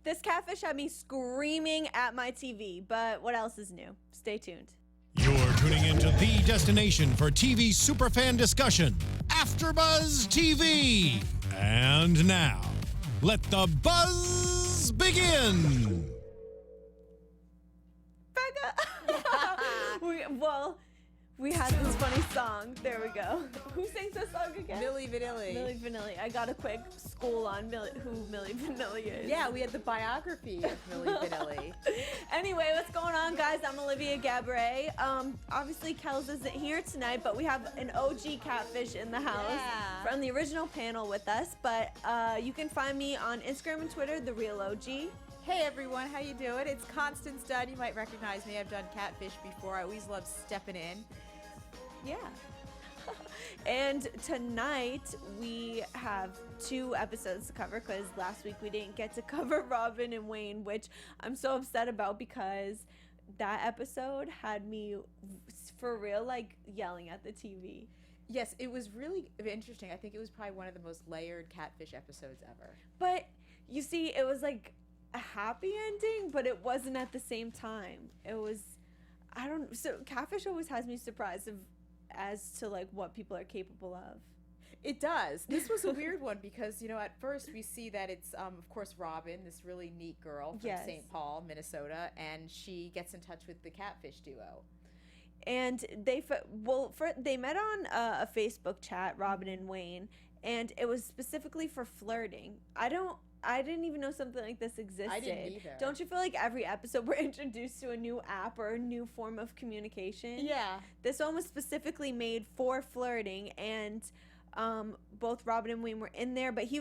This catfish had me screaming at my TV, but what else is new? Stay tuned. You're tuning into the destination for TV superfan discussion, AfterBuzz TV. And now, let the buzz begin. We had this funny song. There we go. Who sings this song again? Milli Vanilli. Milli Vanilli. I got a quick school on who Milli Vanilli is. Yeah, we had the biography of Milli Vanilli. Anyway, what's going on, guys? I'm Olivia Gabaree. Obviously, Kels isn't here tonight, but we have an OG catfish in the house from the original panel with us. But you can find me on Instagram and Twitter, The Real OG. Hey everyone, how you doing? It's Constance Dunn. You might recognize me. I've done catfish before. I always love stepping in. Yeah. And tonight we have 2 episodes to cover because last week we didn't get to cover Robin and Wayne, which I'm so upset about because that episode had me for real like yelling at the TV. Yes, it was really interesting. I think it was probably one of the most layered catfish episodes ever. But you see, it was like a happy ending, but it wasn't at the same time. It was, so catfish always has me surprised as to like what people are capable of. It does. This was a weird one because, you know, at first we see that it's, of course, Robin, this really neat girl from St. Paul, Minnesota, and she gets in touch with the catfish duo. And they met on a Facebook chat, Robin and Wayne, and it was specifically for flirting. I didn't even know something like this existed. I didn't either. Don't you feel like every episode we're introduced to a new app or a new form of communication? Yeah. This one was specifically made for flirting, and both Robin and Wayne were in there, but he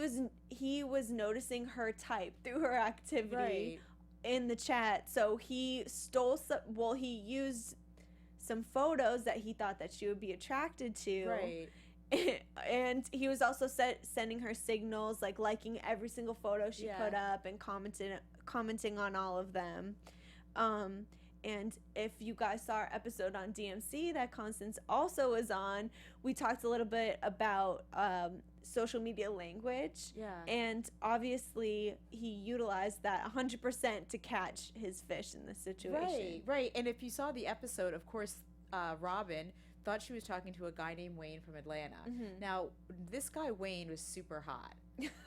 was noticing her type through her activity in the chat. So he he used some photos that he thought that she would be attracted to. Right. And he was also sending her signals, like liking every single photo she put up and commenting on all of them. And if you guys saw our episode on DMC that Constance also was on, we talked a little bit about social media language. Yeah. And obviously he utilized that 100% to catch his fish in this situation. Right. And if you saw the episode, of course, Robin thought she was talking to a guy named Wayne from Atlanta. Mm-hmm. Now, this guy Wayne was super hot.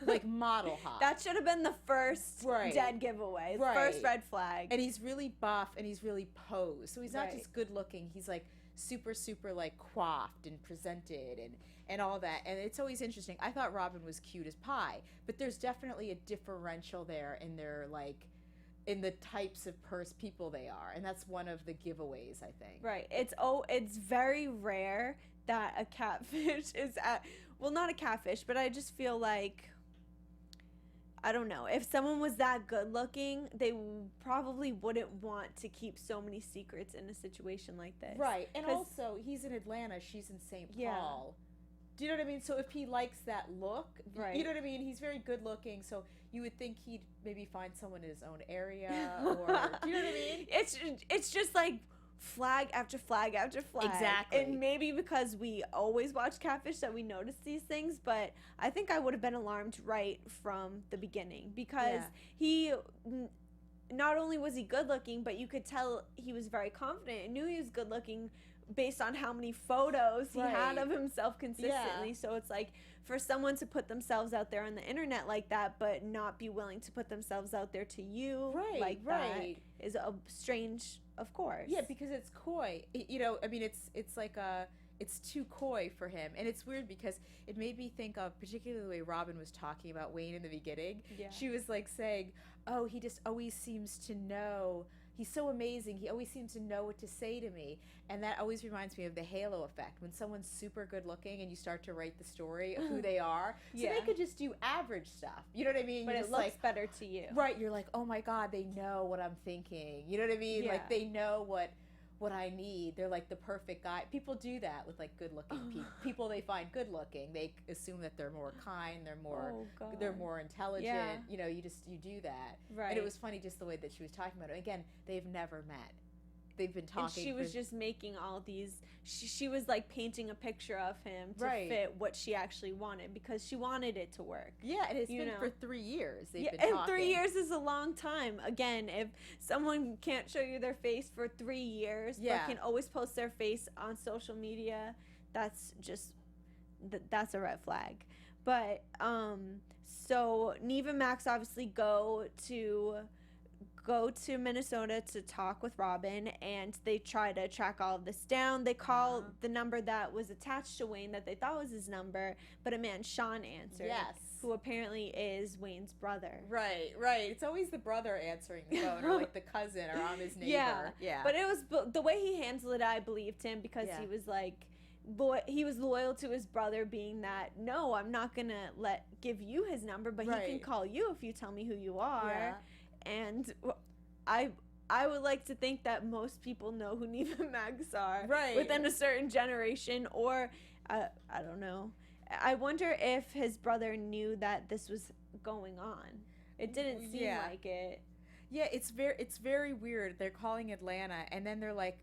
Like model hot. That should have been the first dead giveaway. The first red flag. And he's really buff and he's really posed. So he's not just good looking. He's like super like coiffed and presented and all that. And it's always interesting. I thought Robin was cute as pie, but there's definitely a differential there in their like in the types of people they are, and that's one of the giveaways, I think. Right. It's very rare that a catfish is not a catfish, but I just feel like, I don't know, if someone was that good looking, they probably wouldn't want to keep so many secrets in a situation like this. Right. And also, he's in Atlanta, she's in St. Paul. Do you know what I mean? So if he likes that look, you know what I mean? He's very good looking, so you would think he'd maybe find someone in his own area, or do you know what I mean? It's just like flag after flag after flag. Exactly. And maybe because we always watch catfish that we notice these things, but I think I would have been alarmed right from the beginning because he not only was he good looking, but you could tell he was very confident and knew he was good looking based on how many photos he had of himself consistently. So it's like, for someone to put themselves out there on the internet like that, but not be willing to put themselves out there to you that is a strange, of course. Yeah, because it's coy. You know, I mean, it's like it's too coy for him. And it's weird because it made me think of particularly the way Robin was talking about Wayne in the beginning. Yeah. She was like saying, oh, he just always seems to know. He's so amazing. He always seems to know what to say to me. And that always reminds me of the halo effect. When someone's super good looking and you start to write the story of who they are. So they could just do average stuff. You know what I mean? But it looks better to you. Right. You're like, oh my God, they know what I'm thinking. You know what I mean? Yeah. Like they know what I need. They're like the perfect guy. People do that with like good looking people they find good looking. They assume that they're more kind, they're more intelligent. Yeah. You know, you do that. Right. And it was funny just the way that she was talking about it. Again, they've never met. they've been talking. And she was just making all these. She was like painting a picture of him to fit what she actually wanted because she wanted it to work. Yeah, and it's been for 3 years. They've been and talking. 3 years is a long time. Again, if someone can't show you their face for 3 years, but can always post their face on social media, that's just that's a red flag. But so Nev and Max obviously go to Minnesota to talk with Robin, and they try to track all of this down. They call the number that was attached to Wayne that they thought was his number, but a man, Sean, answered. Yes. Who apparently is Wayne's brother. Right. It's always the brother answering the phone, or like the cousin, or his neighbor. Yeah. But it was the way he handled it, I believed him, because he was like, he was loyal to his brother, being that, no, I'm not gonna give you his number, but he can call you if you tell me who you are. Yeah. And I would like to think that most people know who Nev and Max are within a certain generation, or I don't know. I wonder if his brother knew that this was going on. It didn't seem like it. Yeah, it's very weird. They're calling Atlanta, and then they're like,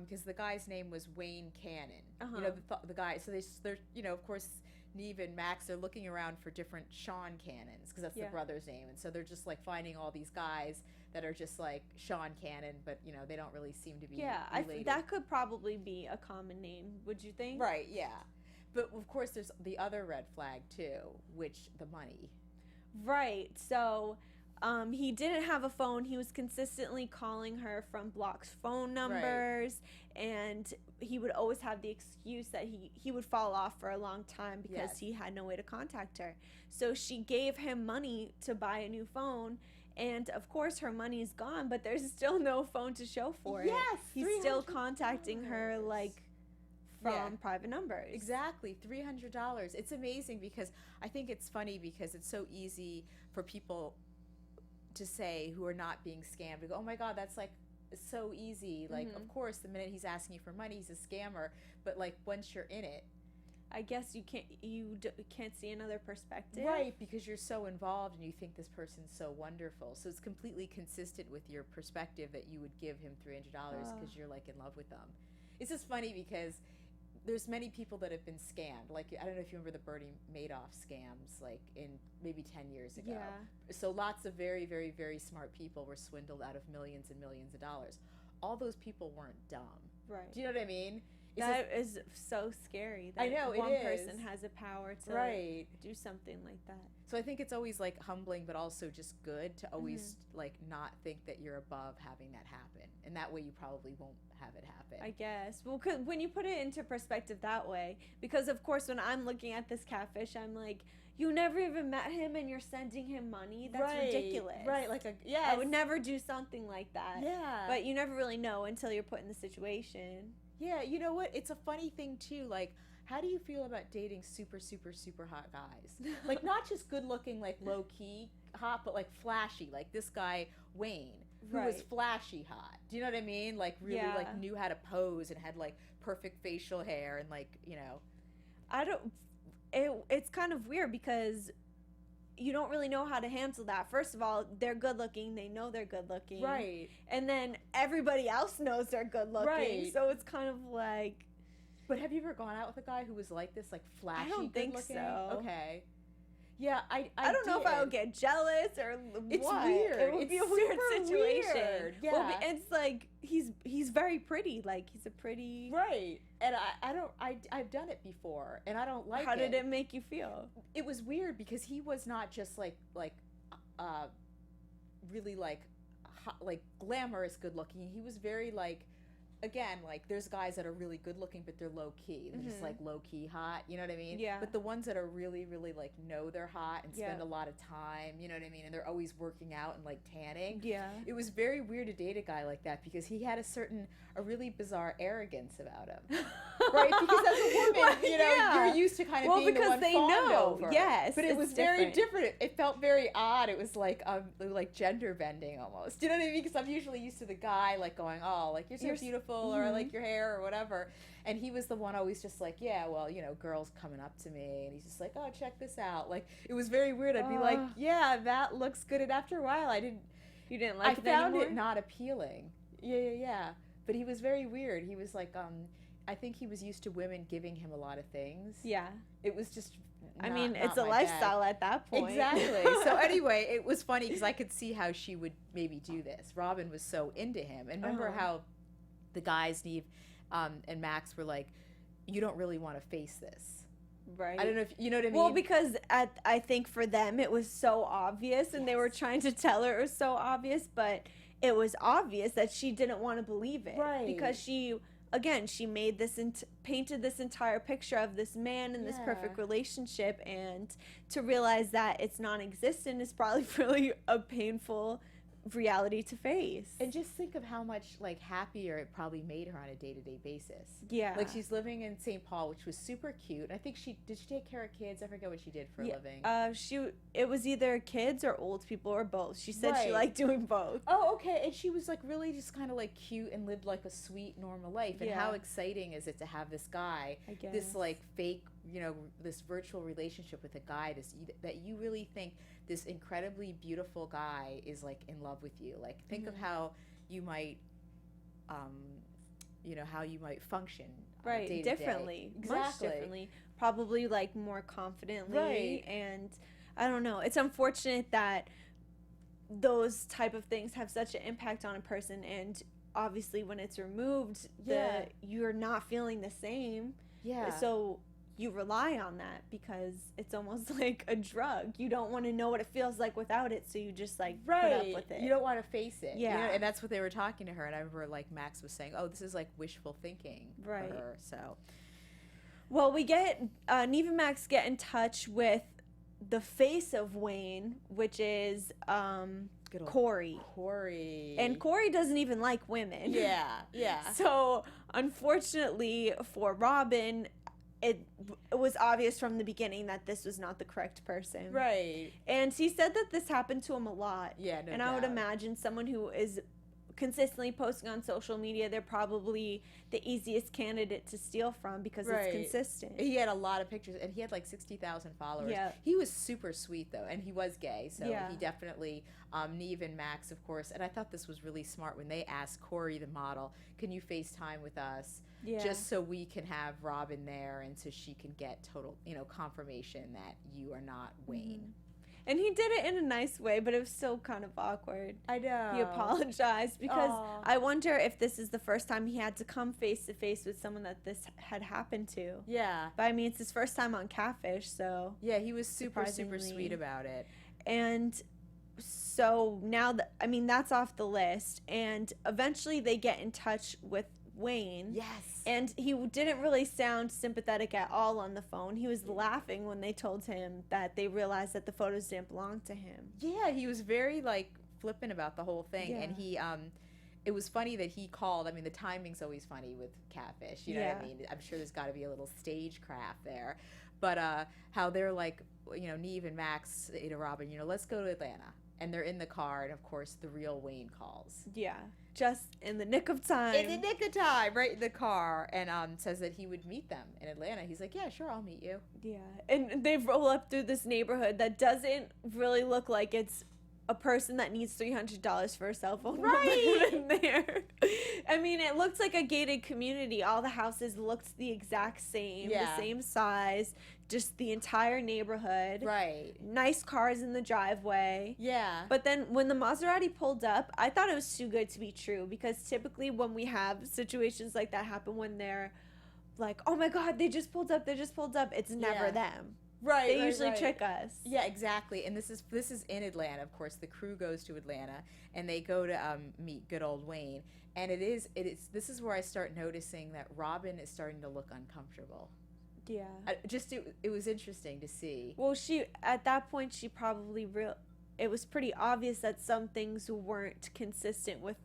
because the guy's name was Wayne Cannon. You know, the guy. So they're of course, Nev and Max are looking around for different Sean Cannons, because that's the brother's name, and so they're just like finding all these guys that are just like Sean Cannon, but they don't really seem to be related. That could probably be a common name. Would you think? Right. Yeah, but of course there's the other red flag too, which the money. Right. So. He didn't have a phone. He was consistently calling her from blocked phone numbers, and he would always have the excuse that he would fall off for a long time because he had no way to contact her. So she gave him money to buy a new phone, and of course her money is gone, but there's still no phone to show for it. Yes, he's still contacting her like from private numbers. Exactly, $300. It's amazing, because I think it's funny because it's so easy for people to say, who are not being scammed, to go, oh my God, that's like so easy. Like, of course, the minute he's asking you for money, he's a scammer. But like, once you're in it, I guess you can't see another perspective. Right, because you're so involved and you think this person's so wonderful. So it's completely consistent with your perspective that you would give him $300 because you're like in love with them. It's just funny because there's many people that have been scammed. Like, I don't know if you remember the Bernie Madoff scams, like in maybe 10 years ago. Yeah. So lots of very, very, very smart people were swindled out of millions and millions of dollars. All those people weren't dumb. Right. Do you know what I mean? That is so scary. That I know, one it is. person has a power to do something like that. So I think it's always like humbling, but also just good to always like not think that you're above having that happen, and that way you probably won't have it happen. I guess. Well, 'cause when you put it into perspective that way, because of course when I'm looking at this catfish, I'm like, you never even met him and you're sending him money? That's ridiculous. Right, like I would never do something like that. Yeah. But you never really know until you're put in the situation. Yeah, you know what? It's a funny thing too. Like, how do you feel about dating super, super, super hot guys? Like, not just good looking, like low key hot, but like flashy. Like this guy Wayne, who was flashy hot. Do you know what I mean? Like really, like knew how to pose and had like perfect facial hair and like It's kind of weird because you don't really know how to handle that. First of all, they're good looking. They know they're good looking. Right. And then everybody else knows they're good looking. Right. So it's kind of like... But have you ever gone out with a guy who was like this, like flashy, I don't think good-looking? so. Okay. Yeah, I don't know if I would get jealous or it's what. Weird. It would be a weird situation. Weird. Yeah. Well, it's like he's very pretty. Like he's a pretty And I've done it before, and I don't like it. How did it make you feel? It was weird because he was not just like really like hot, like glamorous good looking. He was very like, again, like there's guys that are really good looking but they're low key. They're just like low key hot, you know what I mean? Yeah. But the ones that are really, really like know they're hot and spend a lot of time, you know what I mean? And they're always working out and like tanning. Yeah. It was very weird to date a guy like that because he had a really bizarre arrogance about him. Right? Because as a woman, you're used to kind of being the one fawned over. Yes. But it was very different. It felt very odd. It was like gender bending almost. Do you know what I mean? Because I'm usually used to the guy like going, oh, like you're so beautiful, or I like your hair or whatever. And he was the one always just like, yeah, well, girls coming up to me, and he's just like, oh, check this out. Like it was very weird. I'd be like, yeah, that looks good. And after a while, You didn't like it anymore? I found anymore? it not appealing. Yeah. But he was very weird. He was like, I think he was used to women giving him a lot of things. Yeah. It was just. It's a lifestyle at that point. Exactly. So anyway, it was funny because I could see how she would maybe do this. Robin was so into him, and remember how the guys, Nev and Max, were like, "You don't really want to face this." Right. I don't know if you know what I mean. Well, because I think for them it was so obvious, and they were trying to tell her it was so obvious, but it was obvious that she didn't want to believe it. Right. Because she made this painted this entire picture of this man and this perfect relationship, and to realize that it's non-existent is probably really a painful reality to face. And just think of how much like happier it probably made her on a day-to-day basis. Yeah. Like she's living in St. Paul, which was super cute. I think she take care of kids. I forget what she did for a living. It was either kids or old people or both. She said she liked doing both. Oh, okay. And she was like really just kind of like cute and lived like a sweet normal life. And how exciting is it to have this guy, this like fake, this virtual relationship with a guy that you really think this incredibly beautiful guy is like in love with you. Like think of how you might how you might function right differently. Exactly. Much differently, probably like more confidently. Right. And I don't know, it's unfortunate that those type of things have such an impact on a person, and obviously when it's removed you're not feeling the same. So you rely on that because it's almost like a drug. You don't want to know what it feels like without it, so you just like put up with it. You don't want to face it. Yeah. And that's what they were talking to her, and I remember like Max was saying, "Oh, this is like wishful thinking for her." So, well, we get Nev and Max get in touch with the face of Wayne, which is Corey. And Corey doesn't even like women. Yeah. So unfortunately for Robin, it was obvious from the beginning that this was not the correct person. Right. And he said that this happened to him a lot. Yeah, no And doubt. I would imagine someone who is consistently posting on social media, they're probably the easiest candidate to steal from because it's consistent. He had a lot of pictures, and he had like 60,000 followers. Yeah. He was super sweet, though, and he was gay, so he definitely, Nev and Max, of course, and I thought this was really smart when they asked Corey, the model, can you FaceTime with us? Just so we can have Robin there and so she can get total, confirmation that you are not Wayne. And he did it in a nice way, but it was still kind of awkward. I know. He apologized because I wonder if this is the first time he had to come face to face with someone that this had happened to. Yeah. But I mean, it's his first time on Catfish, so. Yeah, he was super sweet about it. And so now, that's off the list. And eventually they get in touch with Wayne. Yes. And he didn't really sound sympathetic at all on the phone. He was laughing when they told him that they realized that the photos didn't belong to him. Yeah, he was very like flippant about the whole thing. And he it was funny that he called. I mean, the timing's always funny with Catfish, you know what I mean? I'm sure there's got to be a little stagecraft there. But how they're like, Nev and Max say to Robin, let's go to Atlanta. And they're in the car, and of course the real Wayne calls. Yeah. Just in the nick of time. In the nick of time, right in the car, and says that he would meet them in Atlanta. He's like, yeah, sure, I'll meet you. Yeah, and they roll up through this neighborhood that doesn't really look like it's a person that needs $300 for a cell phone. Right. In there. I mean, it looks like a gated community. All the houses looked the exact same, the same size, just the entire neighborhood. Right. Nice cars in the driveway. Yeah. But then when the Maserati pulled up, I thought it was too good to be true, because typically when we have situations like that happen when they're like, oh my God, they just pulled up, it's never them. Right, they usually trick us. Yeah, exactly. And this is in Atlanta, of course. The crew goes to Atlanta, and they go to meet good old Wayne. And this is where I start noticing that Robin is starting to look uncomfortable. Yeah. It was interesting to see. Well, at that point she probably it was pretty obvious that some things weren't consistent with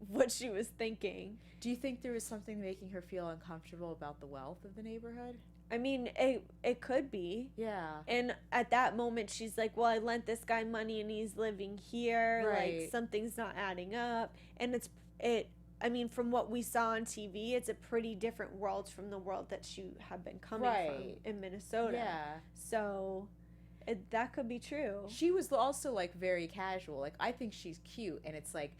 what she was thinking. Do you think there was something making her feel uncomfortable about the wealth of the neighborhood? I mean, it could be. Yeah. And at that moment, she's like, well, I lent this guy money and he's living here. Right. Like, something's not adding up. And I mean, from what we saw on TV, it's a pretty different world from the world that she had been coming from in Minnesota. Yeah. So that could be true. She was also, like, very casual. Like, I think she's cute. And it's like,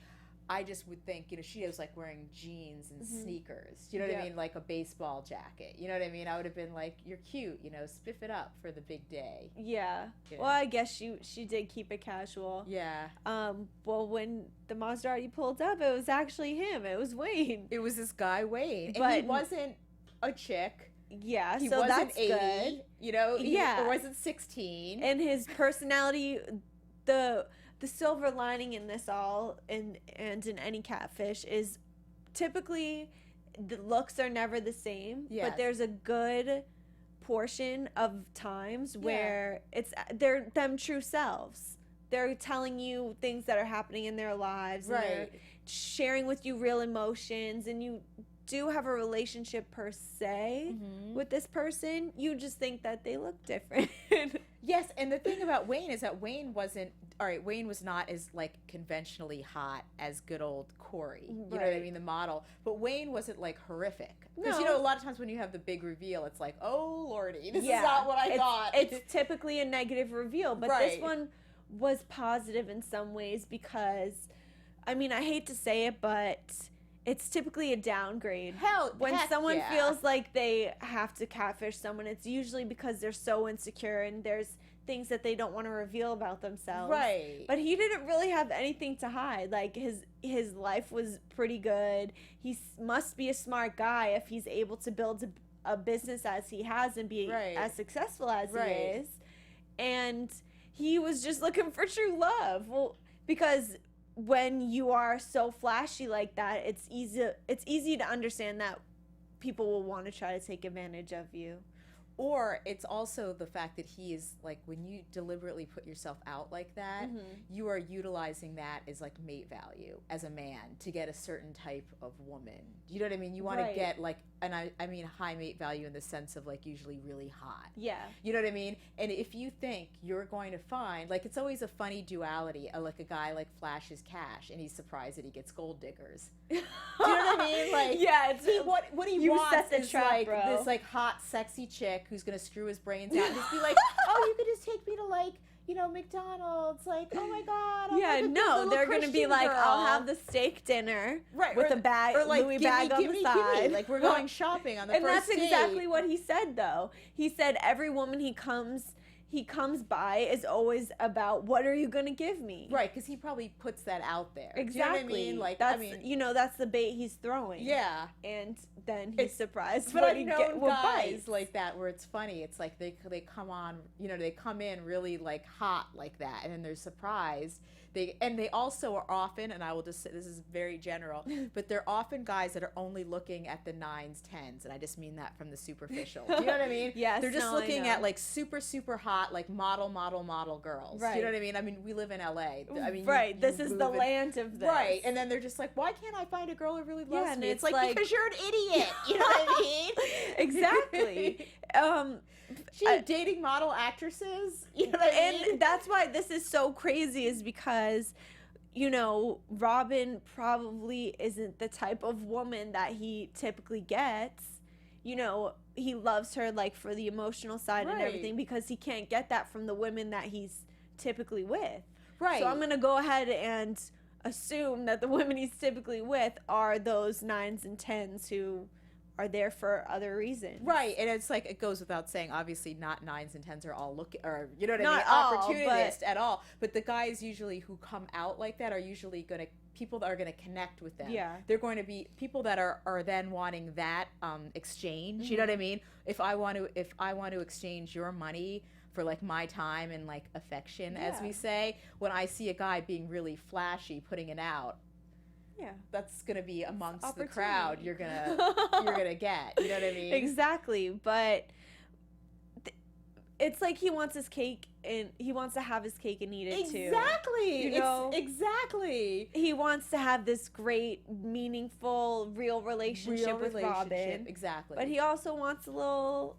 I just would think, you know, she was like wearing jeans and sneakers. You know what I mean? Like a baseball jacket. You know what I mean? I would have been like, you're cute, you know, spiff it up for the big day. Yeah. You know? Well, I guess she did keep it casual. Yeah. Well, when the Maserati pulled up, it was actually him. It was Wayne. It was this guy, Wayne. But and he wasn't a chick. Yeah, he so wasn't that's 80, good. You know? Yeah. Or wasn't 16. And his personality, the silver lining in this all and in any catfish is typically the looks are never the same, but there's a good portion of times where they're them true selves. They're telling you things that are happening in their lives, and they're sharing with you real emotions, and you do have a relationship per se with this person. You just think that they look different. Yes, and the thing about Wayne is that Wayne was not as like conventionally hot as good old Corey. You know what I mean, the model. But Wayne wasn't like horrific. Because you know, a lot of times when you have the big reveal, it's like, oh lordy, this is not what I thought. It's typically a negative reveal, but this one was positive in some ways because, I mean, I hate to say it, but it's typically a downgrade. When someone feels like they have to catfish someone, it's usually because they're so insecure and there's things that they don't want to reveal about themselves. Right. But he didn't really have anything to hide. Like his life was pretty good. He must be a smart guy if he's able to build a business as he has and be as successful as he is. And he was just looking for true love. Well, because when you are so flashy like that, it's easy to understand that people will want to try to take advantage of you. Or it's also the fact that he is like, when you deliberately put yourself out like that, you are utilizing that as like mate value as a man to get a certain type of woman. You know what I mean? You want to get like, and I mean high mate value in the sense of like usually really hot. Yeah. You know what I mean? And if you think you're going to find, like, it's always a funny duality. Like a guy like flashes cash and he's surprised that he gets gold diggers. Do you know what I mean? Like, it's what he wants is like this like hot sexy chick who's gonna screw his brains out and just be like, oh, you could just take me to like, you know, McDonald's, like, oh my god. I'm like they're Christian gonna be like, girl. I'll have the steak dinner with a bag, or like, Louis bag on the side. Like, we're going shopping on the and first date. And that's exactly what he said, though. He said every woman he comes by is always about, what are you gonna give me? Right, because he probably puts that out there. Exactly. Do you know what I mean? Like, that's, you know, that's the bait he's throwing. Yeah. And then he's surprised but what I've he known what guys bites. like that where it's funny. It's like they come on, you know, they come in really like hot like that, and then they're surprised. They also are often, and I will just say this is very general, but they're often guys that are only looking at the 9s, 10s, and I just mean that from the superficial. Do you know what I mean? Yes. They're just looking at like super, super hot, like model girls. Right. Do you know what I mean? I mean, we live in LA. I mean, this is the land of this. Right. And then they're just like, why can't I find a girl who really loves and me? It's like, because you're an idiot. You know what I mean? Exactly. She's dating model actresses. You know what I mean? And that's why this is so crazy, is because, you know, Robin probably isn't the type of woman that he typically gets. You know, he loves her like for the emotional side and everything, because he can't get that from the women that he's typically with. Right. So I'm going to go ahead and assume that the women he's typically with are those 9s and 10s who are there for other reasons. Right, and it's like, it goes without saying, obviously not 9s and 10s are all looking, or you know what Not I mean, all, opportunist at all. But the guys usually who come out like that are usually going to, people that are going to connect with them. Yeah. They're going to be people that are then wanting that exchange. You know what I mean? If I want to exchange your money for like my time and like affection, as we say, when I see a guy being really flashy, putting it out, that's gonna be amongst the crowd. You're gonna get. You know what I mean? Exactly, but it's like he wants his cake and he wants to have his cake and eat it too. Exactly. You know? Exactly. He wants to have this great, meaningful, real relationship with Robin. Exactly. But he also wants a little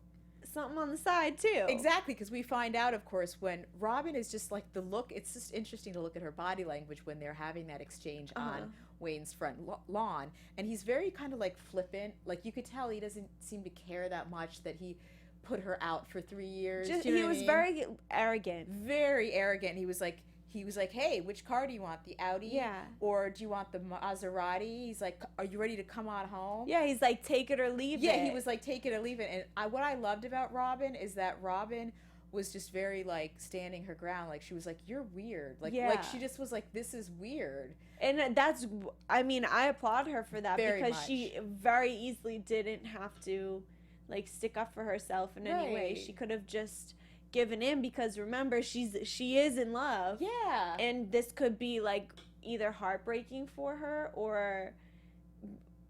something on the side too. Exactly, because we find out, of course, when Robin is just like the look. It's just interesting to look at her body language when they're having that exchange on Wayne's front lawn, and he's very kind of like flippant. Like, you could tell he doesn't seem to care that much that he put her out for 3 years. Just, you know he was very arrogant. Very arrogant. He was like, he was like, hey, which car do you want? The Audi? Yeah. Or do you want the Maserati? He's like, are you ready to come on home? Yeah, he's like, take it or leave it. Yeah, he was like, take it or leave it. And what I loved about Robin is that Robin was just very, like, standing her ground. Like, she was like, you're weird. Like, she just was like, this is weird. And that's, I mean, I applaud her for that. Very because much. she very easily didn't have to, like, stick up for herself in any way. She could have just given in, because remember, she is in love. Yeah. And this could be, like, either heartbreaking for her or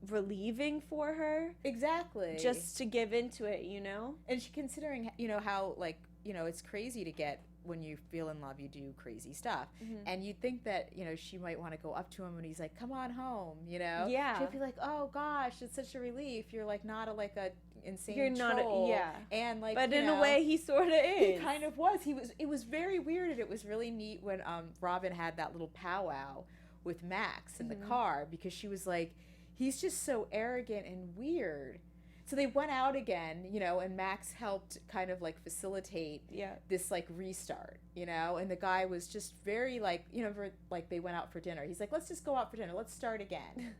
relieving for her. Exactly. Just to give into it, you know? And she, considering, you know, how, like, you know, it's crazy to get, when you feel in love, you do crazy stuff. And you'd think that, you know, she might want to go up to him when he's like, come on home, you know? Yeah. She'd be like, oh gosh, it's such a relief. You're like not a insane You're not troll. yeah. And like, but you in know, a way, he sort of is. He kind of was. It was very weird, and it was really neat when Robin had that little powwow with Max in the car, because she was like, he's just so arrogant and weird. So they went out again, you know, and Max helped kind of like facilitate this like restart, you know, and the guy was just very like, you know, like they went out for dinner. He's like, let's just go out for dinner. Let's start again.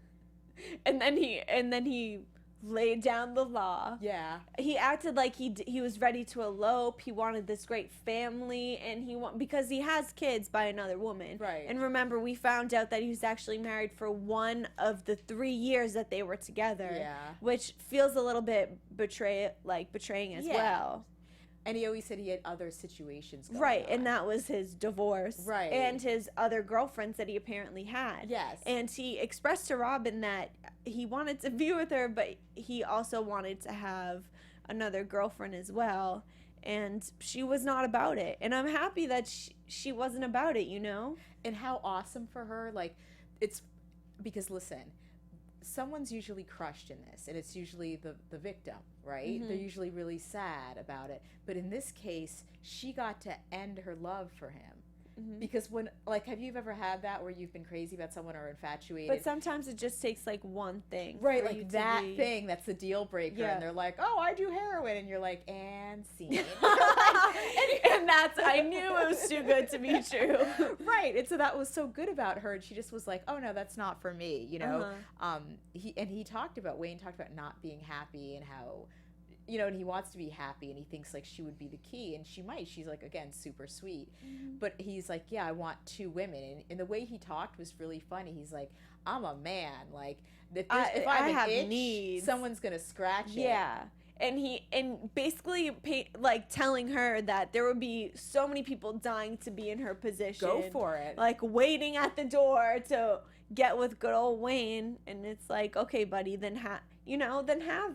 and then he laid down the law. Yeah. He acted like he was ready to elope. He wanted this great family, and because he has kids by another woman. Right. And remember, we found out that he was actually married for one of the 3 years that they were together. Yeah. Which feels a little bit betraying as well. And he always said he had other situations going Right, on. and that was his divorce. Right. And his other girlfriends that he apparently had. Yes. And he expressed to Robin that he wanted to be with her, but he also wanted to have another girlfriend as well. And she was not about it. And I'm happy that she wasn't about it, you know? And how awesome for her. Like, it's because, listen, someone's usually crushed in this, and it's usually the victim, right? They're usually really sad about it. But in this case, she got to end her love for him. Because when, like, have you ever had that where you've been crazy about someone or infatuated? But sometimes it just takes, like, one thing. Right, like that thing that's the deal breaker. Yeah. And they're like, oh, I do heroin. And you're like, and scene. And that's, I knew it was too good to be true. Right. And so that was so good about her. And she just was like, oh, no, that's not for me, you know? Wayne talked about not being happy, and how, you know, and he wants to be happy, and he thinks like she would be the key, and she might. She's like, again, super sweet. But he's like, yeah, I want 2 women. And the way he talked was really funny. He's like, I'm a man. Like, if I have an itch, needs, someone's going to scratch it. Yeah. And basically, like, telling her that there would be so many people dying to be in her position. Go for it. Like, waiting at the door to get with good old Wayne. And it's like, okay, buddy, then have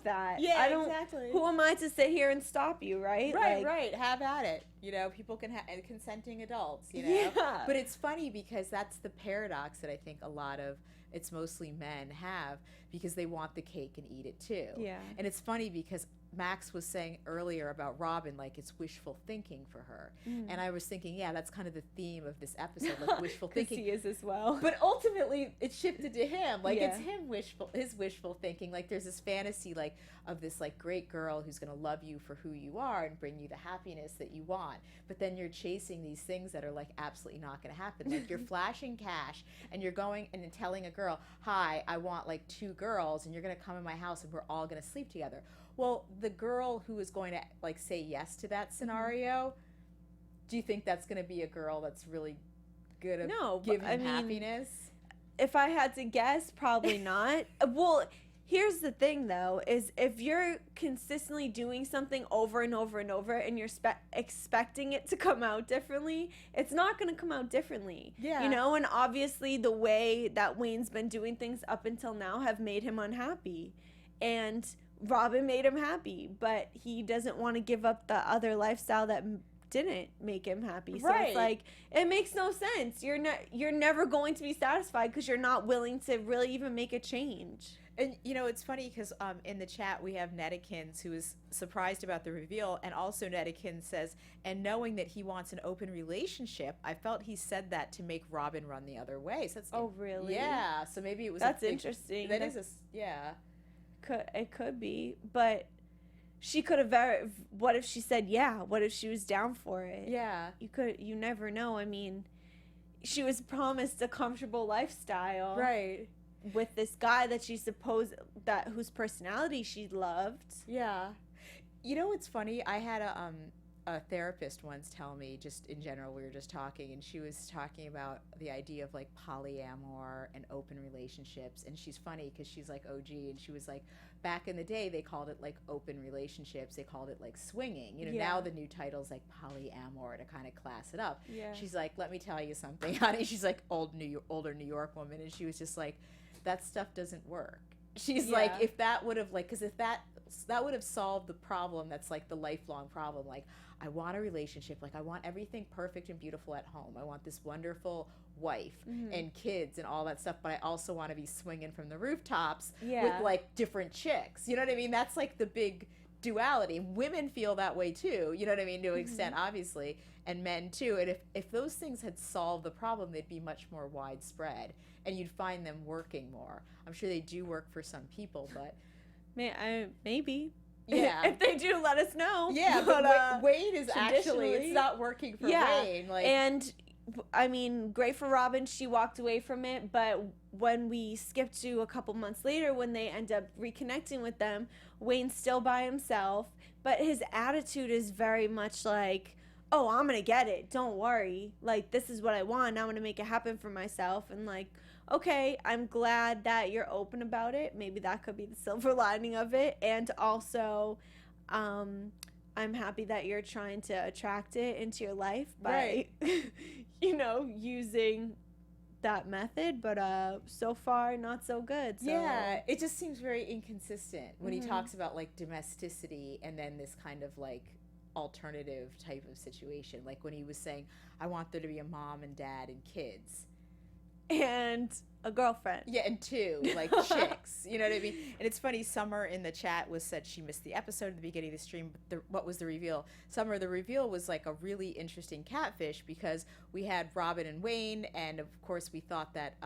that. Yeah, exactly. Who am I to sit here and stop you, right? Right. Have at it. You know, people can have consenting adults, you know. Yeah. But it's funny because that's the paradox that I think a lot of, it's mostly men have, because they want the cake and eat it too. Yeah. And it's funny because Max was saying earlier about Robin, like, it's wishful thinking for her. And I was thinking, yeah, that's kind of the theme of this episode, like wishful thinking. He is as well. But ultimately, it shifted to him. Like, it's his wishful thinking. Like, there's this fantasy, like, of this, like, great girl who's going to love you for who you are and bring you the happiness that you want. But then you're chasing these things that are, like, absolutely not going to happen. Like, you're flashing cash, and you're going and telling a girl, hi, I want, like, 2 girls, and you're going to come in my house, and we're all going to sleep together. Well, the girl who is going to, like, say yes to that scenario, do you think that's going to be a girl that's really good at giving happiness? If I had to guess, probably not. Well, here's the thing, though, is if you're consistently doing something over and over and over, and you're expecting it to come out differently, it's not going to come out differently. Yeah. You know, and obviously the way that Wayne's been doing things up until now have made him unhappy. And Robin made him happy, but he doesn't want to give up the other lifestyle that didn't make him happy. So it's like, it makes no sense. You're never going to be satisfied because you're not willing to really even make a change. And, you know, it's funny because in the chat we have Nedikins, who is surprised about the reveal, and also Nedikins says, and knowing that he wants an open relationship, I felt he said that to make Robin run the other way. So that's, really? Yeah, so maybe it was... That's interesting. That is yeah. It could be, but she could have what if she said yeah? What if she was down for it? Yeah. You never know. I mean, she was promised a comfortable lifestyle. Right. With this guy that she whose personality she loved. Yeah. You know what's funny? I had a therapist once tell me, just in general, we were just talking, and she was talking about the idea of like polyamor and open relationships. And she's funny because she's like OG, and she was like, back in the day they called it like open relationships, they called it like swinging, you know. Now the new title's like polyamor to kind of class it up. She's like, let me tell you something, honey. She's like older New York woman, and she was just like, that stuff doesn't work. She's like, if that would have like, because if that would have solved the problem that's like the lifelong problem. Like, I want a relationship, like I want everything perfect and beautiful at home, I want this wonderful wife and kids and all that stuff, but I also want to be swinging from the rooftops with like different chicks, you know what I mean? That's like the big duality. Women feel that way too, you know what I mean, to an extent, obviously, and men too. And if those things had solved the problem, they'd be much more widespread, and you'd find them working more. I'm sure they do work for some people, but maybe. Yeah. If they do, let us know. Yeah, but Wayne is actually, it's not working for Wayne. Like, and I mean, great for Robin, she walked away from it, but when we skip to a couple months later, when they end up reconnecting with them, Wayne's still by himself, but his attitude is very much like, oh, I'm gonna get it, don't worry, like, this is what I want, I'm gonna make it happen for myself. And like, okay, I'm glad that you're open about it, maybe that could be the silver lining of it. And also I'm happy that you're trying to attract it into your life by you know, using that method, but so far not so good. So. Yeah, it just seems very inconsistent when he talks about like domesticity and then this kind of like alternative type of situation, like when he was saying, I want there to be a mom and dad and kids and a girlfriend, and two like chicks, you know what I mean? And it's funny, Summer in the chat said she missed the episode at the beginning of the stream, but what was the reveal? Summer, the reveal was like a really interesting catfish, because we had Robin and Wayne, and of course we thought that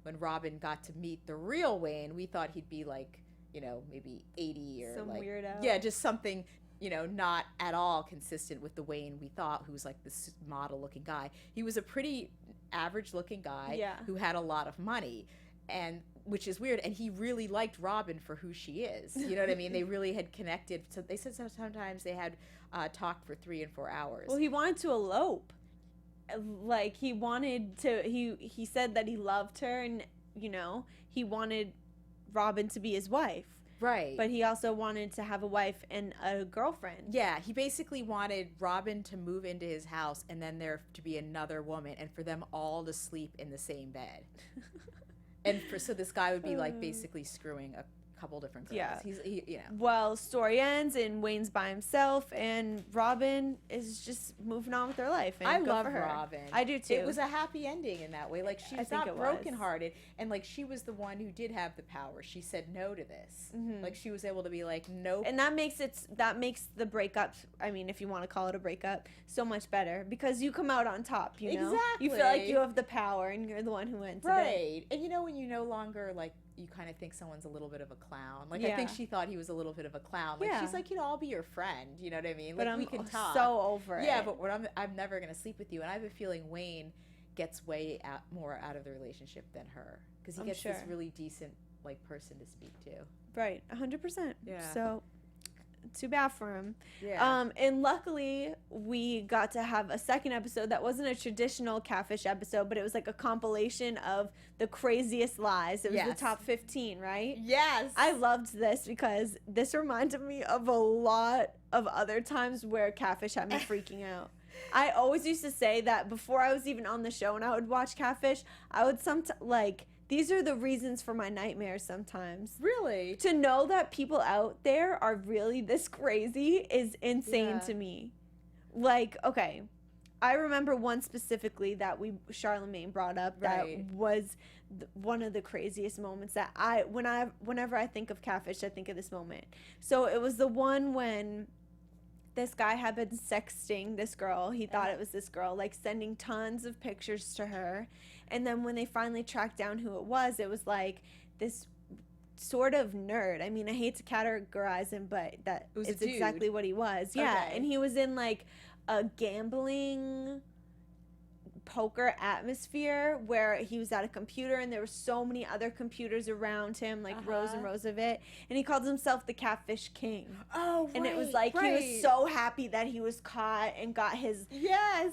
when Robin got to meet the real Wayne, we thought he'd be like, you know, maybe 80 or some like weirdo, just something, you know, not at all consistent with the Wayne we thought, who was like this model looking guy. He was a pretty average looking guy who had a lot of money, and which is weird, and he really liked Robin for who she is, you know what I mean? They really had connected. So they said sometimes they had talked for 3 and 4 hours. Well, he wanted to elope, like he wanted to, he said that he loved her, and you know, he wanted Robin to be his wife. Right. But he also wanted to have a wife and a girlfriend. Yeah, he basically wanted Robin to move into his house, and then there to be another woman, and for them all to sleep in the same bed. And so this guy would be like basically screwing a couple different girls. Yeah. He, you know. Well, story ends and Wayne's by himself, and Robin is just moving on with her life. And I good love for her. Robin. I do too. It was a happy ending in that way. Like, she's not brokenhearted, and like she was the one who did have the power. She said no to this. Like, she was able to be like, nope. And that makes the breakup, I mean, if you want to call it a breakup, so much better, because you come out on top, you know? Exactly. You feel like you have the power and you're the one who went today. Right. And you know, when you no longer like, you kind of think someone's a little bit of a clown. Like, I think she thought he was a little bit of a clown. Like, she's like, you know, I'll be your friend. You know what I mean? Like, but we can talk. So over it. Yeah, but I'm never going to sleep with you. And I have a feeling Wayne gets way more out of the relationship than her. Because he gets this really decent, like, person to speak to. Right. 100%. Yeah. So, too bad for him. Yeah. And luckily, we got to have a second episode that wasn't a traditional Catfish episode, but it was like a compilation of the craziest lies. It was the top 15, right? Yes. I loved this because this reminded me of a lot of other times where Catfish had me freaking out. I always used to say that before I was even on the show and I would watch Catfish, I would these are the reasons for my nightmares sometimes. Really? To know that people out there are really this crazy is insane to me. Like, okay, I remember one specifically that Charlemagne brought up that was one of the craziest moments that whenever I think of Catfish, I think of this moment. So it was the one when this guy had been sexting this girl. He thought it was this girl, like sending tons of pictures to her. And then when they finally tracked down who it was like this sort of nerd. I mean, I hate to categorize him, but it's exactly what he was. Yeah. And he was in like a gambling poker atmosphere where he was at a computer and there were so many other computers around him, like rows and rows of it, and he called himself the Catfish King. Oh, right, and it was like he was so happy that he was caught and got his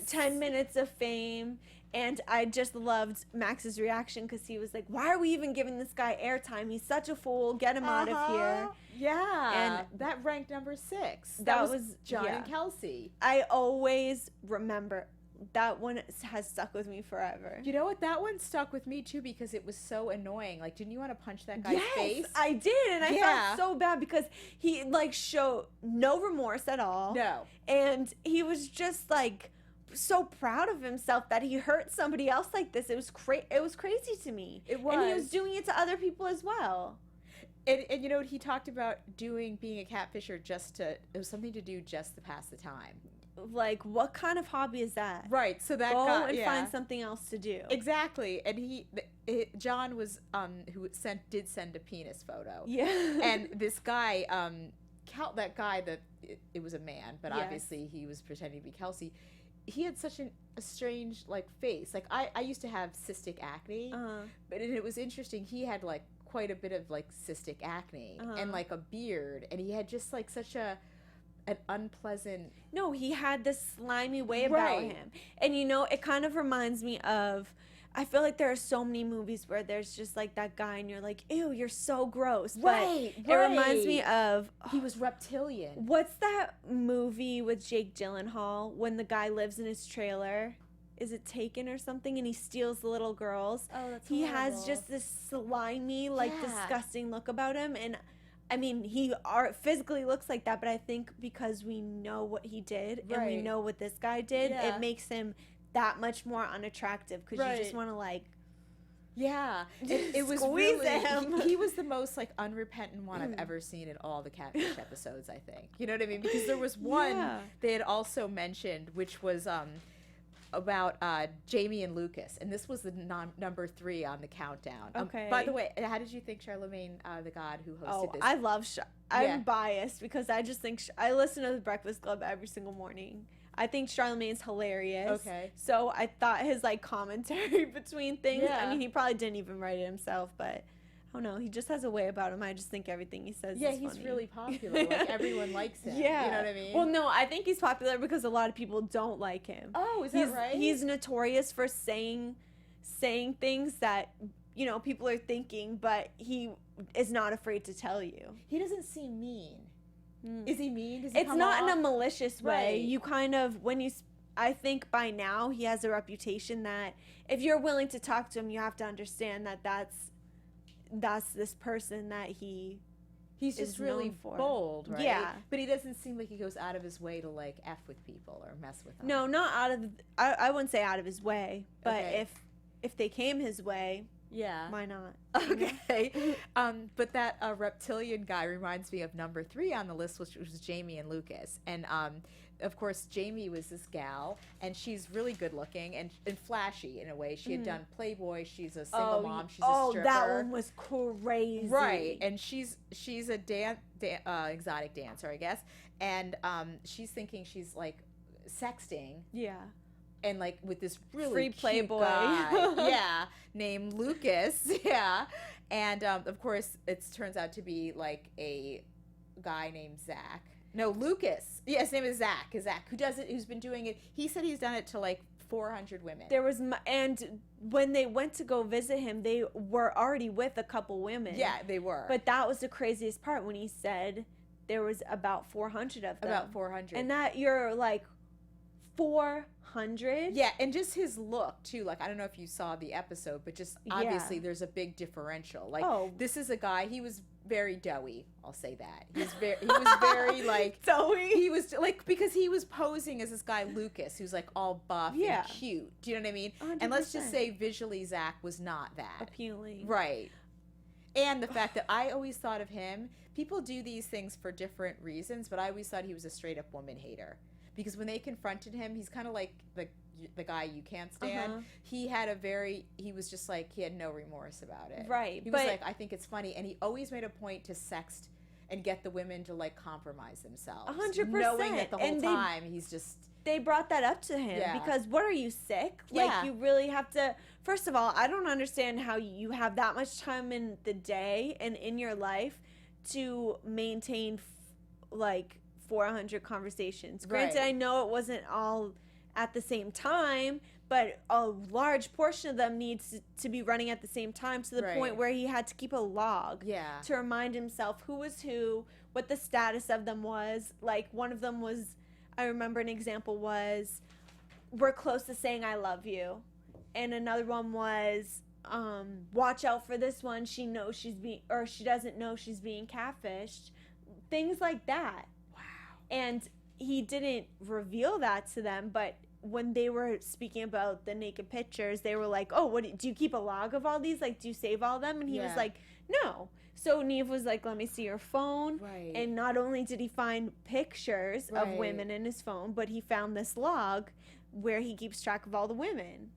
10 minutes of fame. And I just loved Max's reaction because he was like, why are we even giving this guy airtime? He's such a fool. Get him out of here. Yeah. And that ranked number 6. That was John and Kelsey. I always remember. That one has stuck with me forever. You know what? That one stuck with me too because it was so annoying. Like, didn't you want to punch that guy's face? Yes, I did. And I felt so bad because he, like, showed no remorse at all. No. And he was just, like, so proud of himself that he hurt somebody else like this. It was crazy to me. It was. And he was doing it to other people as well. And you know what? He talked about being a catfisher it was something to do just to pass the time. Like, what kind of hobby is that? Right. So that Go guy, and find something else to do. Exactly. And John was who did send a penis photo. Yeah. And this guy, it was a man, but obviously he was pretending to be Kelsey. He had such a strange like face. Like I used to have cystic acne, but it was interesting. He had like quite a bit of like cystic acne and like a beard, and he had just like such an unpleasant. No, he had this slimy way about him, and you know, it kind of reminds me of. I feel like there are so many movies where there's just like that guy and you're like, ew, you're so gross. Right. It reminds me of... He was reptilian. What's that movie with Jake Gyllenhaal when the guy lives in his trailer? Is it Taken or something? And he steals the little girls. Oh, that's He horrible. has just this slimy, like disgusting look about him. And I mean, he physically looks like that, but I think because we know what he did and we know what this guy did, it makes him... that much more unattractive because you just want to like it was squeeze really, him. He was the most like unrepentant one I've ever seen in all the Catfish episodes, I think. You know what I mean? Because there was one they had also mentioned which was about Jamie and Lucas, and this was the number 3 on the countdown. Okay. By the way, how did you think Charlemagne the God who hosted this? I love I'm biased because I just think I listen to the Breakfast Club every single morning. I think Charlemagne's hilarious. Okay. So I thought his like commentary between things. I mean, he probably didn't even write it himself, but I don't know. He just has a way about him. I just think everything he says is funny. He's really popular. Like everyone likes him. Yeah. You know what I mean? Well, no, I think he's popular because a lot of people don't like him. Oh, is that right? He's notorious for saying things that, you know, people are thinking, but he is not afraid to tell you. He doesn't seem mean. Is he mean? Does he it's come not off? in a malicious way. Right. You kind of, I think by now he has a reputation that if you're willing to talk to him, you have to understand that that's this person that he's just really bold, right? Yeah. But he doesn't seem like he goes out of his way to like F with people or mess with them. No, not out of, I wouldn't say out of his way, but if they came his way, why not? Okay. But that reptilian guy reminds me of number 3 on the list, which was Jamie and Lucas. And of course, Jamie was this gal, and she's really good looking and flashy in a way. She had done Playboy. She's a single mom. She's a stripper. That one was crazy. Right. And she's a exotic dancer, I guess. And she's thinking she's like sexting. Yeah. And like with this really free cute Playboy guy, named Lucas, and of course it turns out to be like a guy named Zach. No, Lucas. Yeah, his name is Zach. Who does it? Who's been doing it? He said he's done it to like 400 women. And when they went to go visit him, they were already with a couple women. Yeah, they were. But that was the craziest part when he said there was about 400 of them. About 400. And that you're like 400. Yeah, and just his look too. Like I don't know if you saw the episode, but just obviously there's a big differential. Like this is a guy. He was very doughy. I'll say that. He was very like doughy. He was like because he was posing as this guy Lucas, who's like all buff and cute. Do you know what I mean? 100%. And let's just say visually, Zach was not that appealing. Right. And the fact that I always thought of him. People do these things for different reasons, but I always thought he was a straight up woman hater. Because when they confronted him, he's kind of like the guy you can't stand. He was just like, he had no remorse about it. Right. He was like, I think it's funny. And he always made a point to sext and get the women to like compromise themselves. 100%. Knowing that the whole time he's just they brought that up to him because what are you, sick? Like, you really have to, first of all, I don't understand how you have that much time in the day and in your life to maintain like 400 conversations. Granted, I know it wasn't all at the same time, but a large portion of them needs to be running at the same time, to the point where he had to keep a log to remind himself who was who, what the status of them was. Like, one of them was, I remember an example was, we're close to saying I love you. And another one was, watch out for this one. She knows she's being, or she doesn't know she's being catfished. Things like that. Wow. And he didn't reveal that to them, but when they were speaking about the naked pictures, they were like, oh, what do you keep a log of all these? Like, do you save all them? And he was like, no. So Nev was like, let me see your phone. Right. And not only did he find pictures of women in his phone, but he found this log where he keeps track of all the women.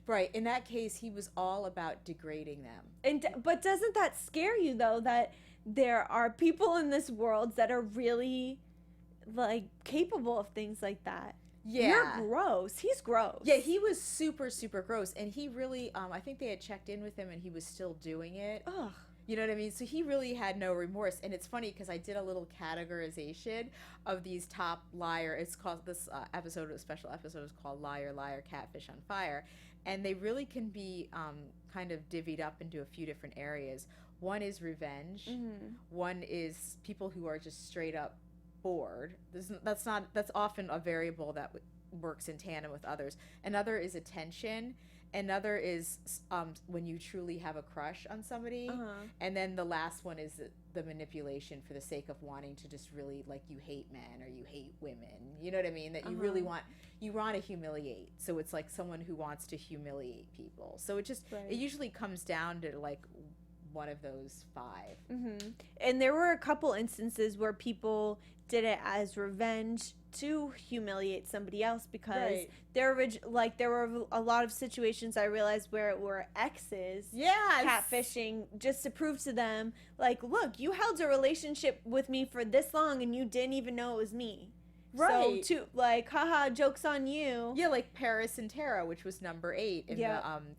Right. In that case, he was all about degrading them. And but doesn't that scare you, though, that there are people in this world that are really, like, capable of things like that? Yeah. You're gross. He's gross. Yeah, he was super, super gross. And he really, I think they had checked in with him and he was still doing it. Ugh. You know what I mean? So he really had no remorse. And it's funny because I did a little categorization of these top liar. It's called, this episode, a special episode is called Liar, Liar, Catfish on Fire. And they really can be kind of divvied up into a few different areas. One is revenge. Mm-hmm. One is people who are just straight up bored. That's often a variable that works in tandem with others. Another is attention. Another is when you truly have a crush on somebody. And then the last one is the manipulation for the sake of wanting to just really, like, you hate men or you hate women. You know what I mean? That you really want to humiliate. So it's like someone who wants to humiliate people. So it just it usually comes down to like one of those five. Mm-hmm. And there were a couple instances where people did it as revenge to humiliate somebody else, because there were a lot of situations I realized where it were exes catfishing just to prove to them, like, look, you held a relationship with me for this long and you didn't even know it was me. Right. So, like, haha, joke's on you. Yeah, like Paris and Tara, which was number 8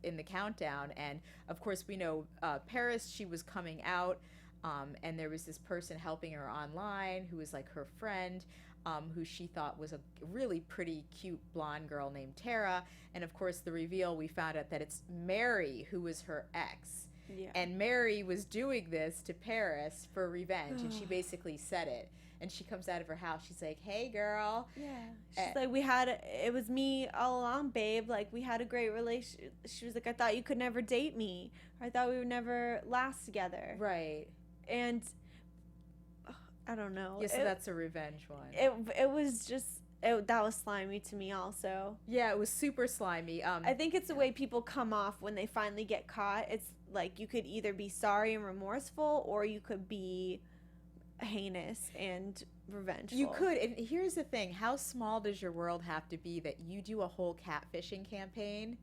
in the countdown. And, of course, we know Paris, she was coming out, and there was this person helping her online who was, like, her friend, who she thought was a really pretty, cute, blonde girl named Tara. And, of course, the reveal, we found out that it's Mary who was her ex. Yeah. And Mary was doing this to Paris for revenge, and she basically said it. And she comes out of her house. She's like, hey, girl. Yeah. She's like, it was me all along, babe. Like, we had a great relationship. She was like, I thought you could never date me. Or I thought we would never last together. Right. And I don't know. Yeah, so that's a revenge one. It was just, that was slimy to me also. Yeah, it was super slimy. I think it's the way people come off when they finally get caught. It's like, you could either be sorry and remorseful, or you could be heinous and revengeful. You could. And here's the thing, how small does your world have to be that you do a whole catfishing campaign,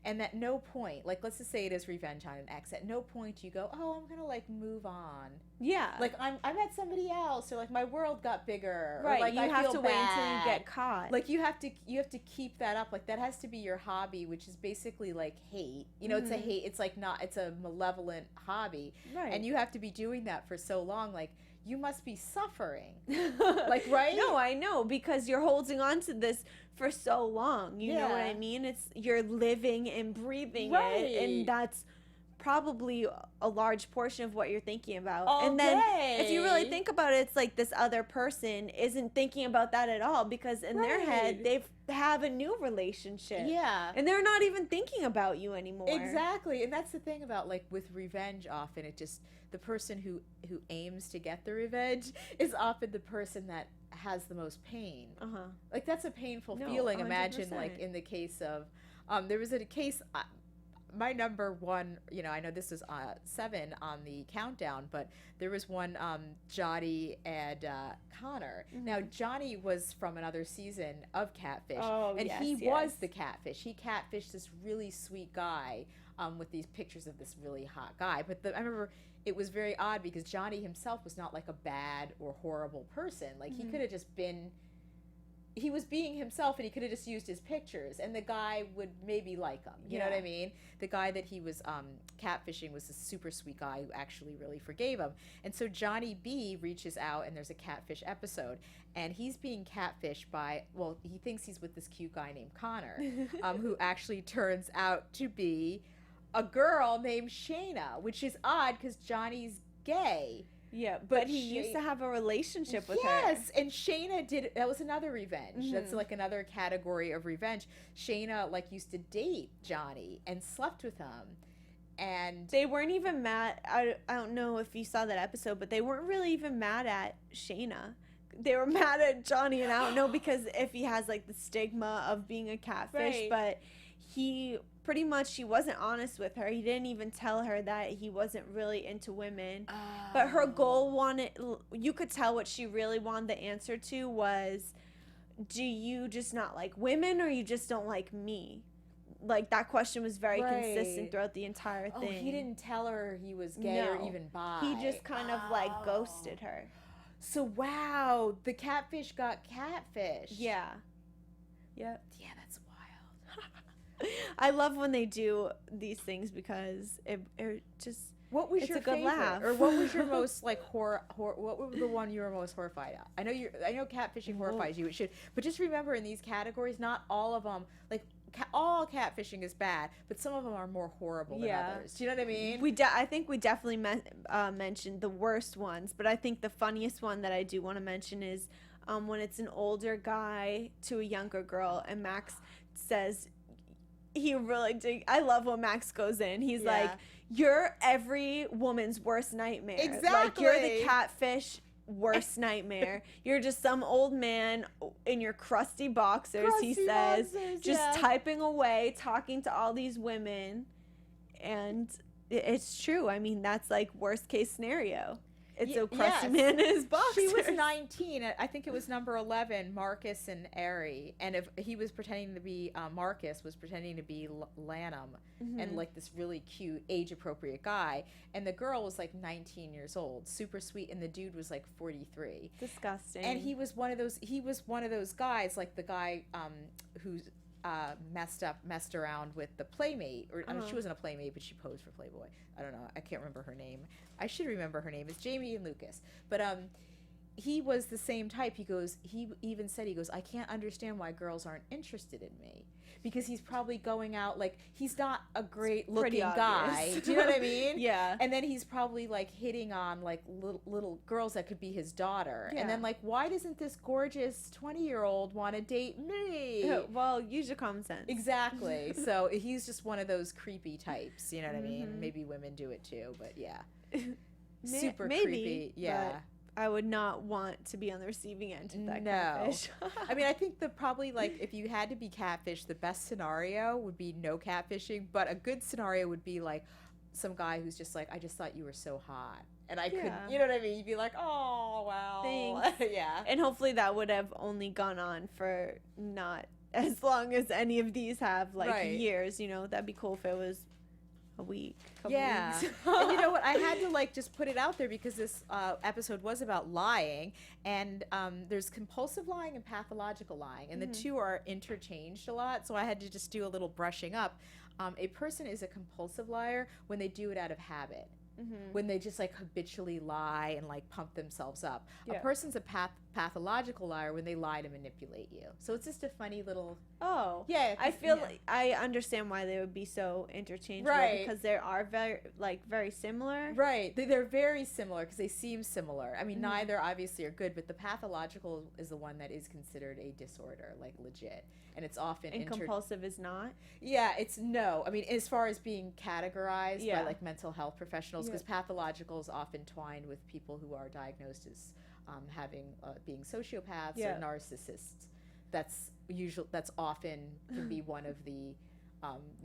and at no point, like, let's just say it is revenge on an ex, at no point do you go, oh, I'm gonna, like, move on. Yeah. Like, I met somebody else, or like my world got bigger. Right. Or, like, you have to wait until you get caught. Like, you have to keep that up. Like, that has to be your hobby, which is basically like hate. You know, it's a hate. It's like it's a malevolent hobby. Right. And you have to be doing that for so long. Like, you must be suffering. Like, right? No, I know, because you're holding on to this for so long. You know what I mean? You're living and breathing it, and that's probably a large portion of what you're thinking about. And then if you really think about it, it's like this other person isn't thinking about that at all, because in their head they have a new relationship. Yeah. And they're not even thinking about you anymore. Exactly. And that's the thing about, like, with revenge, often it just, the person who aims to get the revenge is often the person that has the most pain. Like, that's a painful feeling. 100%. Imagine, like, in the case of there was a case, my number one, you know, I know this was 7 on the countdown, but there was one, Johnny and Connor. Now, Johnny was from another season of Catfish, and he was the catfish. He catfished this really sweet guy with these pictures of this really hot guy. But I remember it was very odd because Johnny himself was not like a bad or horrible person. Like, he could have just been he was being himself, and he could have just used his pictures, and the guy would maybe like him. You know what I mean? The guy that he was catfishing was a super sweet guy who actually really forgave him. And so Johnny B reaches out, and there's a catfish episode, and he's being catfished by, well, he thinks he's with this cute guy named Connor, who actually turns out to be a girl named Shayna, which is odd because Johnny's gay. Yeah, but he used to have a relationship with her. Yes, and Shayna did. That was another revenge. That's like another category of revenge. Shayna like used to date Johnny and slept with him, and they weren't even mad. I don't know if you saw that episode, but they weren't really even mad at Shayna. They were mad at Johnny, and I don't know because if he has like the stigma of being a catfish, but he pretty much, he wasn't honest with her. He didn't even tell her that he wasn't really into women. But her goal you could tell what she really wanted the answer to was, do you just not like women, or you just don't like me? Like, that question was very consistent throughout the entire thing. Oh, he didn't tell her he was gay or even bi. He just kind of like ghosted her. So wow, the catfish got catfish. Yeah. Yep. Yeah, that's wild. I love when they do these things because it just, what was it's your a good favorite? laugh. Or what was your most like what was the one you were most horrified at? I know catfishing horrifies you. It should, but just remember, in these categories, not all of them, like all catfishing is bad, but some of them are more horrible than others. Do you know what I mean? I think we definitely mentioned the worst ones, but I think the funniest one that I do want to mention is when it's an older guy to a younger girl, and Max says, I love when Max goes in. He's like, you're every woman's worst nightmare. Exactly. Like, you're the catfish worst nightmare. You're just some old man in your crusty boxers, he says, just typing away, talking to all these women. And it's true. I mean, that's like worst case scenario. It's a crusty man in his boxers. She was 19. I think it was number 11, Marcus and Ari. And if he was pretending to be, Marcus was pretending to be Lanham, and like this really cute, age-appropriate guy. And the girl was like 19 years old, super sweet, and the dude was like 43. Disgusting. And he was one of those guys, like the guy who's messed around with the Playmate, or I don't know, she wasn't a Playmate, but she posed for Playboy. I don't know, I can't remember her name. I should remember her name. It's Jamie and Lucas. But he was the same type. He even said, I can't understand why girls aren't interested in me, because he's probably going out, like, he's not a great looking guy. Do you know what I mean? Yeah. And then he's probably like hitting on like little girls that could be his daughter. And then like, why doesn't this gorgeous 20-year-old want to date me? Well, use your common sense. Exactly. So he's just one of those creepy types. You know what I mean? Maybe women do it too, but yeah. Super creepy. Yeah. I would not want to be on the receiving end of that catfish. I mean, I think probably like, if you had to be catfished, the best scenario would be no catfishing, but a good scenario would be like some guy who's just like, I just thought you were so hot, and I couldn't, you know what I mean? You'd be like, oh, well. Thanks. Yeah. And hopefully that would have only gone on for not as long as any of these have, like years, you know. That'd be cool if it was a week. Yeah. And you know what? I had to like just put it out there because this episode was about lying, and there's compulsive lying and pathological lying, and the two are interchanged a lot. So I had to just do a little brushing up. A person is a compulsive liar when they do it out of habit. When they just like habitually lie and like pump themselves up. A person's a pathological liar when they lie to manipulate you. So it's just a funny little. Oh. Yeah. I feel like I understand why they would be so interchangeable, because they are very similar. Right. They're very similar because they seem similar. I mean, neither obviously are good, but the pathological is the one that is considered a disorder, like legit. And it's often compulsive is not? Yeah, it's no. I mean, as far as being categorized by like mental health professionals, because pathological is often twined with people who are diagnosed as being sociopaths or narcissists. That's often can be one of the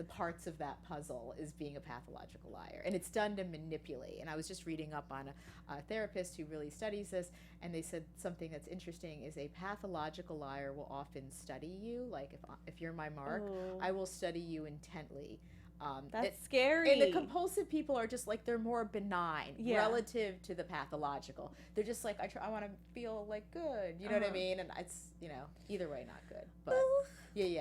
parts of that puzzle, is being a pathological liar, and it's done to manipulate. And I was just reading up on a therapist who really studies this, and they said something that's interesting is a pathological liar will often study you. Like if you're my mark, I will study you intently. That's scary. And the compulsive people are just like, they're more benign relative to the pathological. They're just like, I want to feel like good. You know what I mean? And it's, either way, not good. But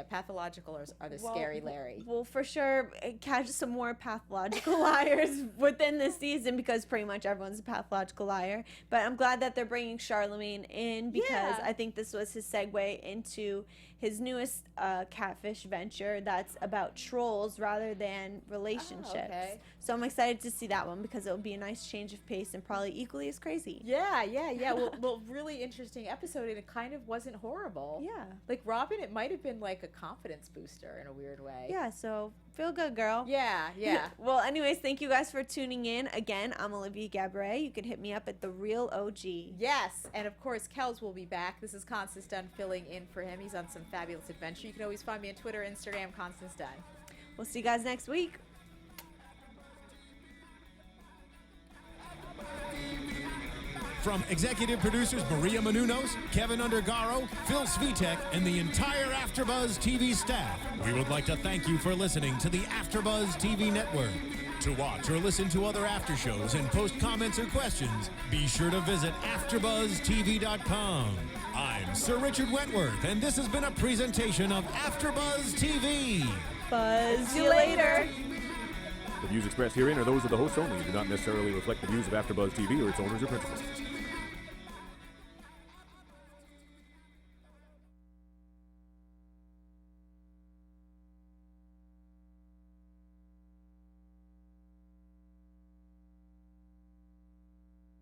pathological are the scary Larry. We'll for sure catch some more pathological liars within this season because pretty much everyone's a pathological liar. But I'm glad that they're bringing Charlemagne in because I think this was his segue into his newest catfish venture that's about trolls rather than relationships. Oh, okay. So I'm excited to see that one because it'll be a nice change of pace and probably equally as crazy. Yeah. Well, really interesting episode, and it kind of wasn't horrible. Yeah. Like Robin, it might have been like a confidence booster in a weird way. Yeah, so feel good, girl. Yeah. Well, anyways, thank you guys for tuning in. Again, I'm Olivia Gabaree. You can hit me up at The Real OG. Yes, and of course, Kels will be back. This is Constance Dunn filling in for him. He's on some fabulous adventure. You can always find me on Twitter, Instagram, Constance Dunn. We'll see you guys next week. From executive producers Maria Menounos, Kevin Undergaro, Phil Svitek, and the entire AfterBuzz TV staff, we would like to thank you for listening to the AfterBuzz TV network. To watch or listen to other after shows and post comments or questions, be sure to visit AfterBuzzTV.com. I'm Sir Richard Wentworth, and this has been a presentation of AfterBuzz TV. Buzz you later. The views expressed herein are those of the hosts only and do not necessarily reflect the views of AfterBuzz TV or its owners or principals.